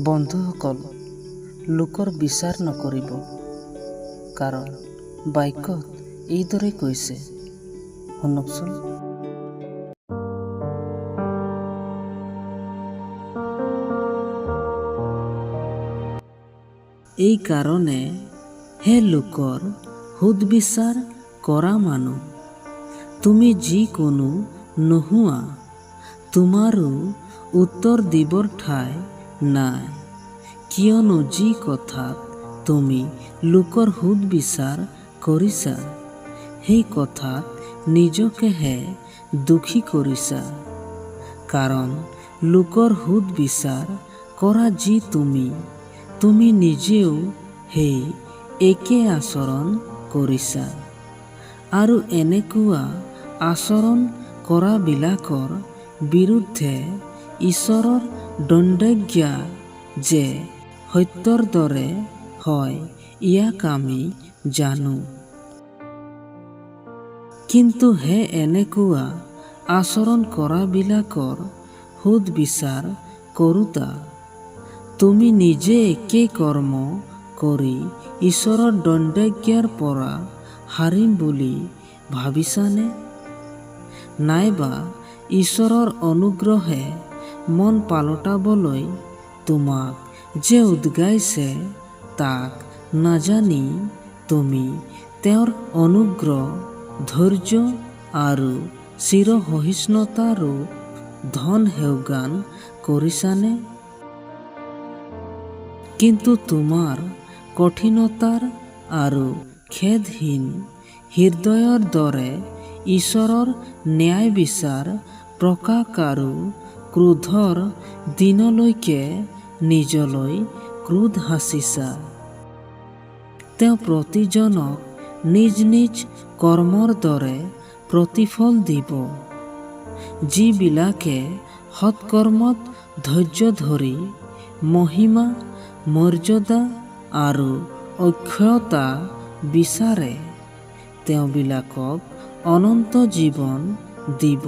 বন্ধুসকল, লোকৰ বিচাৰ নকৰিব, কাৰণ বাক্যত এইদৰে কৈছে, শুনকচোন। এই কাৰণে হে লোকৰ সুদবিচাৰ কৰা মানুহ, তুমি যিকোনো নোহোৱা, তোমাৰো উত্তৰ দিবৰ ঠাই নাই, কিয়নো যি কথাত তুমি লোকৰ সুদবিচাৰ কৰিছা, সেই কথাত নিজকেহে দোষী কৰিছা। কাৰণ লোকৰ সুদবিচাৰ কৰা যি তুমি নিজেও সেই একে আচৰণ কৰিছা। আৰু এনেকুৱা আচৰণ কৰাবিলাকৰ বিৰুদ্ধে ঈশ্বৰৰ দণ্ডাজ্ঞা যে সত্যৰ দৰে হয়, ইয়াক আমি জানো। কিন্তু হে এনেকুৱা আচৰণ কৰাবিলাকৰ সুদবিচাৰ কৰোঁতা, তুমি নিজে একে কৰ্ম কৰি ঈশ্বৰৰ দণ্ডাজ্ঞাৰ পৰা সাৰিম বুলি ভাবিছানে? নাইবা ঈশ্বৰৰ অনুগ্ৰহে মন পালটাবলৈ তোমাক যে উদ্গাইছে, তাক নাজানি তুমি তেওঁৰ অনুগ্ৰহ, ধৈৰ্য আৰু চিৰসহিষ্ণুতাৰূপ ধন হেওগান কৰিছানে? কিন্তু তোমাৰ কঠিনতাৰ আৰু খেদহীন হৃদয়ৰ দৰে ঈশ্বৰৰ ন্যায় বিচাৰ প্ৰকাশ আৰু ক্ৰোধৰ দিনলৈকে নিজলৈ ক্ৰোধ সাঁচিছা। তেওঁ প্ৰতিজনক নিজ নিজ কৰ্মৰ দৰে প্ৰতিফল দিব। যিবিলাকে সৎকৰ্মত ধৈৰ্য ধৰি মহিমা, মৰ্যাদা আৰু অক্ষয়তা বিচাৰে, তেওঁবিলাকক অনন্ত জীৱন দিব।